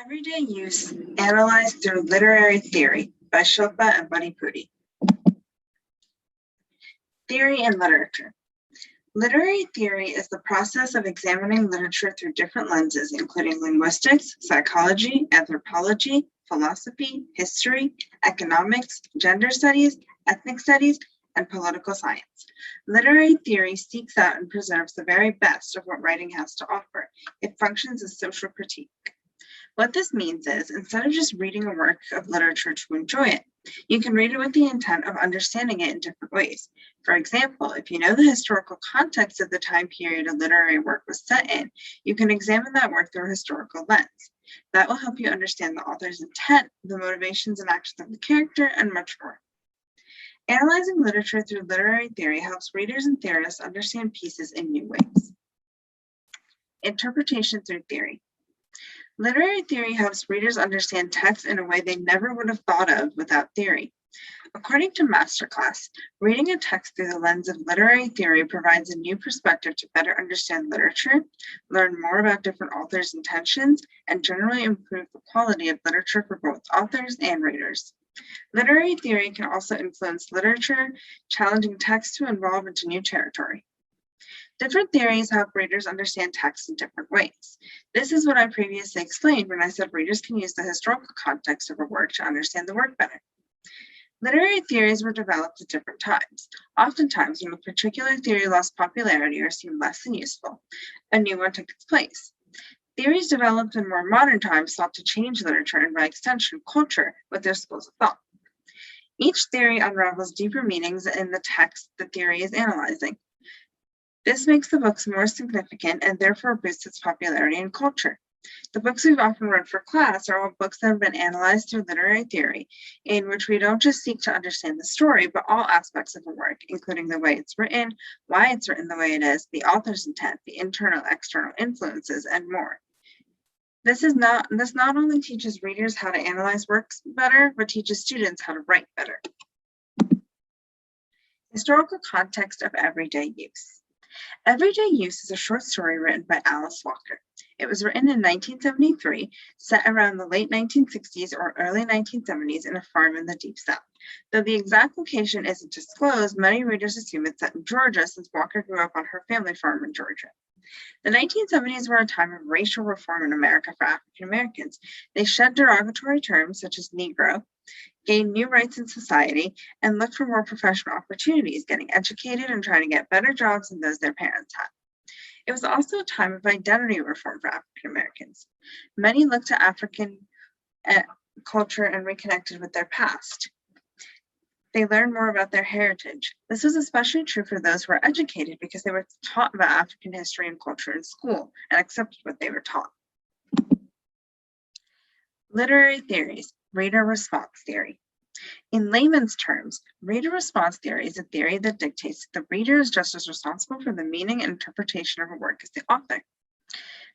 Everyday Use Analyzed Through Literary Theory by Shilpa and Buddy Pudi. Theory and literature. Literary theory is the process of examining literature through different lenses, including linguistics, psychology, anthropology, philosophy, history, economics, gender studies, ethnic studies, and political science. Literary theory seeks out and preserves the very best of what writing has to offer. It functions as social critique. What this means is, instead of just reading a work of literature to enjoy it, you can read it with the intent of understanding it in different ways. For example, if you know the historical context of the time period a literary work was set in, you can examine that work through a historical lens. That will help you understand the author's intent, the motivations and actions of the character, and much more. Analyzing literature through literary theory helps readers and theorists understand pieces in new ways. Interpretation through theory. Literary theory helps readers understand text in a way they never would have thought of without theory. According to Masterclass, reading a text through the lens of literary theory provides a new perspective to better understand literature, learn more about different authors' intentions, and generally improve the quality of literature for both authors and readers. Literary theory can also influence literature, challenging text to evolve into new territory. Different theories help readers understand text in different ways. This is what I previously explained when I said readers can use the historical context of a work to understand the work better. Literary theories were developed at different times. Oftentimes, when a particular theory lost popularity or seemed less than useful, a new one took its place. Theories developed in more modern times sought to change literature and, by extension, culture with their schools of thought. Each theory unravels deeper meanings in the text the theory is analyzing. This makes the books more significant and therefore boosts its popularity in culture. The books we've often read for class are all books that have been analyzed through literary theory, in which we don't just seek to understand the story, but all aspects of a work, including the way it's written, why it's written the way it is, the author's intent, the internal, external influences, and more. This not only teaches readers how to analyze works better, but teaches students how to write better. Historical context of everyday use. Everyday Use is a short story written by Alice Walker. It was written in 1973, set around the late 1960s or early 1970s in a farm in the Deep South. Though the exact location isn't disclosed, many readers assume it's set in Georgia since Walker grew up on her family farm in Georgia. The 1970s were a time of racial reform in America for African Americans. They shed derogatory terms such as Negro, gained new rights in society, and looked for more professional opportunities, getting educated and trying to get better jobs than those their parents had. It was also a time of identity reform for African Americans. Many looked to African culture and reconnected with their past. They learned more about their heritage. This was especially true for those who were educated because they were taught about African history and culture in school and accepted what they were taught. Literary theories. Reader response theory. In layman's terms, reader response theory is a theory that dictates that the reader is just as responsible for the meaning and interpretation of a work as the author.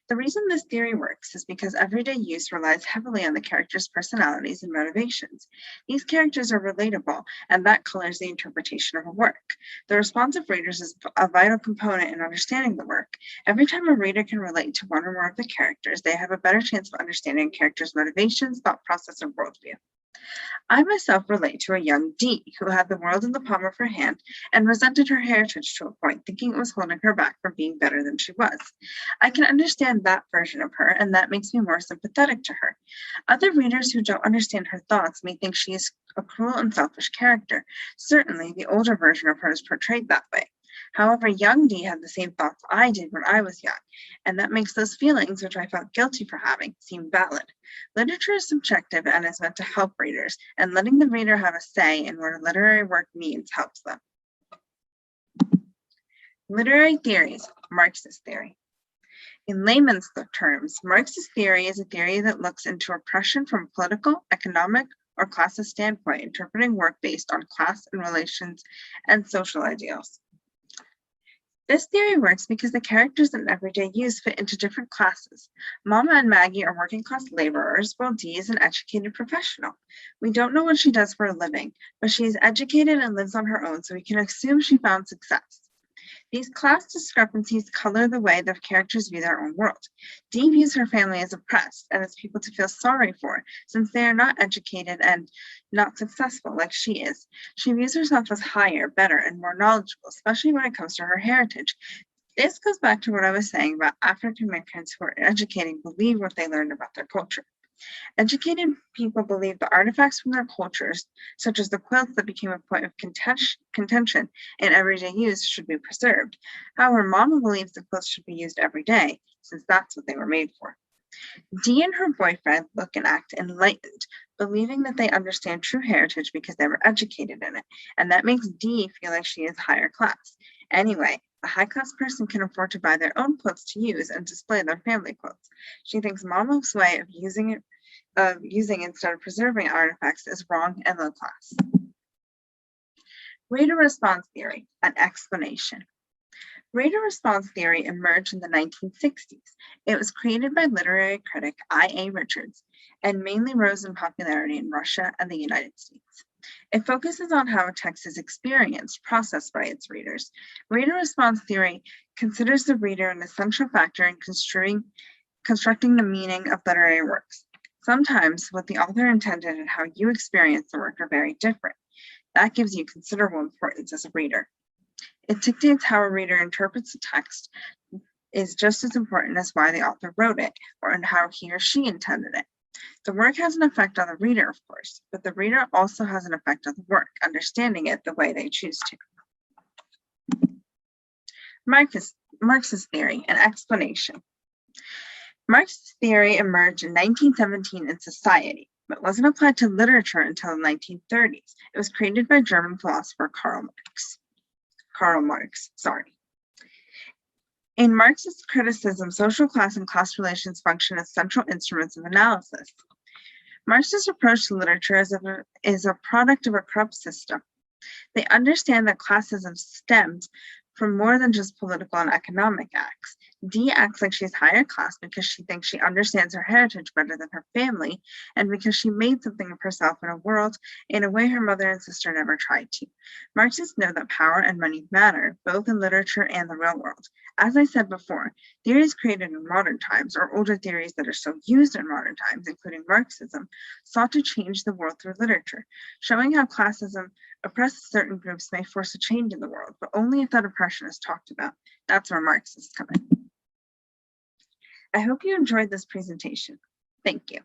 The reason this theory works is because everyday use relies heavily on the characters' personalities and motivations. These characters are relatable, and that colors the interpretation of a work. The response of readers is a vital component in understanding the work. Every time a reader can relate to one or more of the characters, they have a better chance of understanding a character's motivations, thought process, and worldview. I myself relate to a young Dee who had the world in the palm of her hand and resented her heritage to a point, thinking it was holding her back from being better than she was. I can understand that version of her, and that makes me more sympathetic to her. Other readers who don't understand her thoughts may think she is a cruel and selfish character. Certainly, the older version of her is portrayed that way. However, young Dee had the same thoughts I did when I was young, and that makes those feelings, which I felt guilty for having, seem valid. Literature is subjective and is meant to help readers, and letting the reader have a say in what a literary work means helps them. Literary theories. Marxist theory. In layman's terms, Marxist theory is a theory that looks into oppression from a political, economic, or classist standpoint, interpreting work based on class and relations and social ideals. This theory works because the characters in everyday use fit into different classes. Mama and Maggie are working class laborers, while Dee is an educated professional. We don't know what she does for a living, but she is educated and lives on her own, so we can assume she found success. These class discrepancies color the way the characters view their own world. Dee views her family as oppressed and as people to feel sorry for, since they are not educated and not successful like she is. She views herself as higher, better, and more knowledgeable, especially when it comes to her heritage. This goes back to what I was saying about African Americans who are educated believe what they learned about their culture. Educated people believe the artifacts from their cultures, such as the quilts that became a point of contention in everyday use, should be preserved. However, Mama believes the quilts should be used every day, since that's what they were made for. Dee and her boyfriend look and act enlightened, believing that they understand true heritage because they were educated in it, and that makes Dee feel like she is higher class. Anyway, a high-class person can afford to buy their own quilts to use and display their family quilts. She thinks Mama's way of using instead of preserving artifacts is wrong and low class. Reader response theory, an explanation. Reader response theory emerged in the 1960s. It was created by literary critic I.A. Richards and mainly rose in popularity in Russia and the United States. It focuses on how a text is experienced, processed by its readers. Reader response theory considers the reader an essential factor in constructing the meaning of literary works. Sometimes what the author intended and how you experience the work are very different. That gives you considerable importance as a reader. It dictates how a reader interprets the text is just as important as why the author wrote it or how he or she intended it. The work has an effect on the reader, of course, but the reader also has an effect on the work, understanding it the way they choose to. Marxist theory, an explanation. Marxist theory emerged in 1917 in society, but wasn't applied to literature until the 1930s. It was created by German philosopher Karl Marx. In Marxist criticism, social class and class relations function as central instruments of analysis. Marx's approach to literature is a product of a corrupt system. They understand that classism stems from more than just political and economic acts. Dee acts like she's higher class because she thinks she understands her heritage better than her family, and because she made something of herself in a world in a way her mother and sister never tried to. Marxists know that power and money matter, both in literature and the real world. As I said before, theories created in modern times, or older theories that are still used in modern times, including Marxism, sought to change the world through literature, showing how classism oppresses certain groups may force a change in the world, but only if that oppression is talked about. That's where Marxists come in. I hope you enjoyed this presentation. Thank you.